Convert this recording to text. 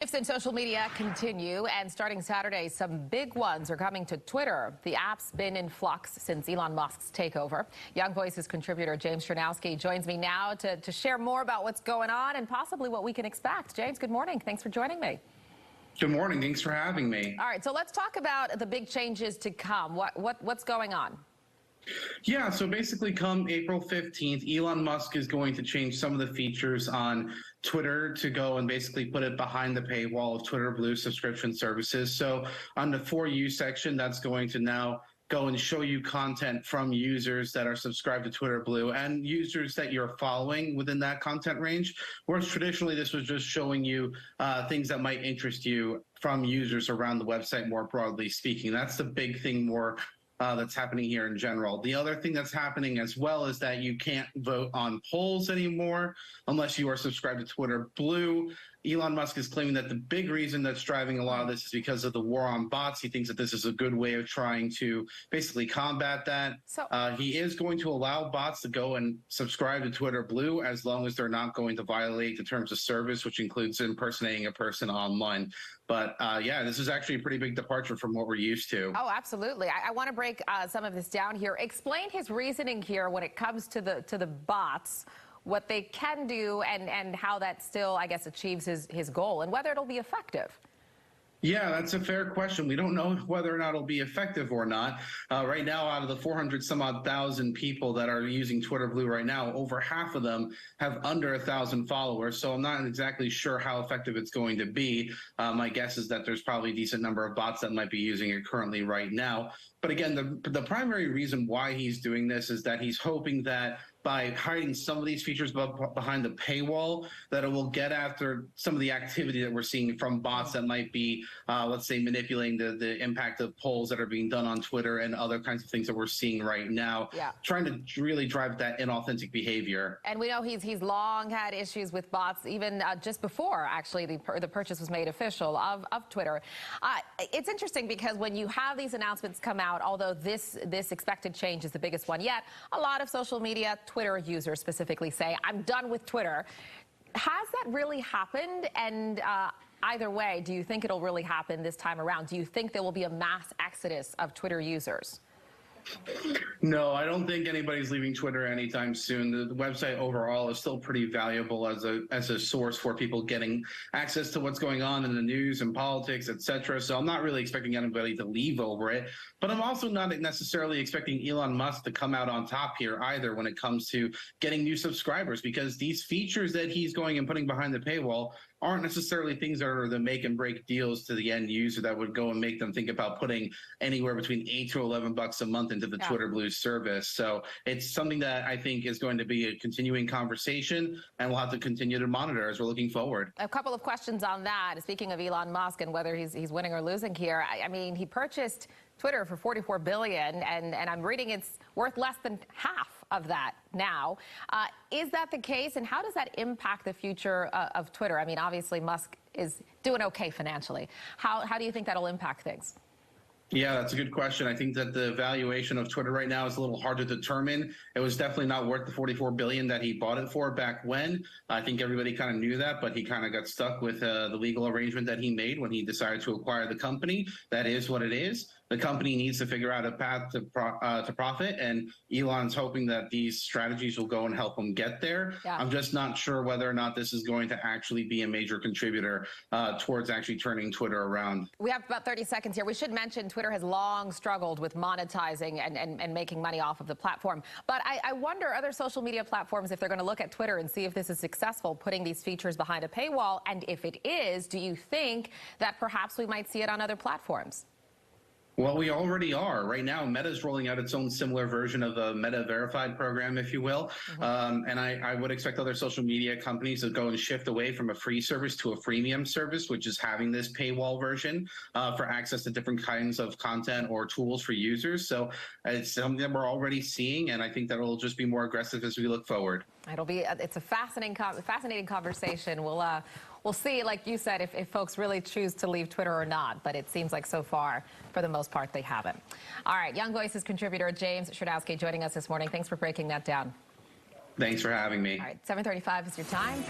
Shifts in social media continue, and starting Saturday, some big ones are coming to Twitter. The app's been in flux since Elon Musk's takeover. Young Voices contributor James Czerniawski joins me now to share more about what's going on and possibly what we can expect. James, good morning. Thanks for joining me. Good morning. Thanks for having me. All right, so let's talk about the big changes to come. What's going on? Yeah, so basically come April 15th, Elon Musk is going to change some of the features on Twitter to go and basically put it behind the paywall of Twitter Blue subscription services. So on the For You section, that's going to now go and show you content from users that are subscribed to Twitter Blue and users that you're following within that content range. Whereas traditionally, this was just showing you things that might interest you from users around the website, more broadly speaking. That's the big thing more that's happening here in general. The other thing that's happening as well is that you can't vote on polls anymore unless you are subscribed to Twitter Blue. Elon Musk is claiming that the big reason that's driving a lot of this is because of the war on bots. He thinks that this is a good way of trying to basically combat that. So he is going to allow bots to go and subscribe to Twitter Blue as long as they're not going to violate the terms of service, which includes impersonating a person online. But yeah, this is actually a pretty big departure from what we're used to. Oh, absolutely. I want to break some of this down here. Explain his reasoning here when it comes to the bots, what they can do and how that still, I guess, achieves his goal and whether it'll be effective. Yeah, that's a fair question. We don't know whether or not it'll be effective or not. Right now, out of the 400 some odd thousand people that are using Twitter Blue right now, over half of them have under 1,000 followers. So I'm not exactly sure how effective it's going to be. My guess is that there's probably a decent number of bots that might be using it currently right now. But again, the primary reason why he's doing this is that he's hoping that by hiding some of these features behind the paywall, that it will get after some of the activity that we're seeing from bots that might be, let's say, manipulating the impact of polls that are being done on Twitter and other kinds of things that we're seeing right now, trying to really drive that inauthentic behavior. And we know he's long had issues with bots, even just before, actually, the purchase was made official of Twitter. It's interesting because when you have these announcements come out, although this expected change is the biggest one yet, a lot of social media, Twitter users specifically say, I'm done with Twitter. Has that really happened? And either way, do you think it'll really happen this time around? Do you think there will be a mass exodus of Twitter users? No, I don't think anybody's leaving Twitter anytime soon. The website overall is still pretty valuable as a source for people getting access to what's going on in the news and politics, etc. So I'm not really expecting anybody to leave over it. But I'm also not necessarily expecting Elon Musk to come out on top here either when it comes to getting new subscribers, because these features that he's going and putting behind the paywall aren't necessarily things that are the make and break deals to the end user that would go and make them think about putting anywhere between $8 to $11 a month into the Twitter Blue service. So it's something that I think is going to be a continuing conversation, and we'll have to continue to monitor as we're looking forward. A couple of questions on that. Speaking of Elon Musk and whether he's winning or losing here, I mean, he purchased Twitter for $44 billion, and I'm reading it's worth less than half of that now. Is that the case, and how does that impact the future of Twitter? I mean, obviously Musk is doing okay financially. How do you think that'll impact things? Yeah, that's a good question. I think that the valuation of Twitter right now is a little hard to determine. It was definitely not worth the $44 billion that he bought it for back when. I think everybody kind of knew that, but he kind of got stuck with the legal arrangement that he made when he decided to acquire the company. That is what it is. The company needs to figure out a path to profit, and Elon's hoping that these strategies will go and help him get there. I'm just not sure whether or not this is going to actually be a major contributor towards actually turning Twitter around. We have about 30 seconds here. We should mention Twitter has long struggled with monetizing and making money off of the platform. But I wonder, other social media platforms, if they're going to look at Twitter and see if this is successful, putting these features behind a paywall. And if it is, do you think that perhaps we might see it on other platforms? Well, we already are. Right now, Meta's rolling out its own similar version of a Meta Verified program, if you will. And I would expect other social media companies to go and shift away from a free service to a freemium service, which is having this paywall version for access to different kinds of content or tools for users. So it's something that we're already seeing, and I think that it'll just be more aggressive as we look forward. It's a fascinating conversation. We'll see, like you said, if folks really choose to leave Twitter or not. But it seems like so far, for the most part, they haven't. All right, Young Voices contributor James Czerniawski joining us this morning. Thanks for breaking that down. Thanks for having me. All right, 7:35 is your time.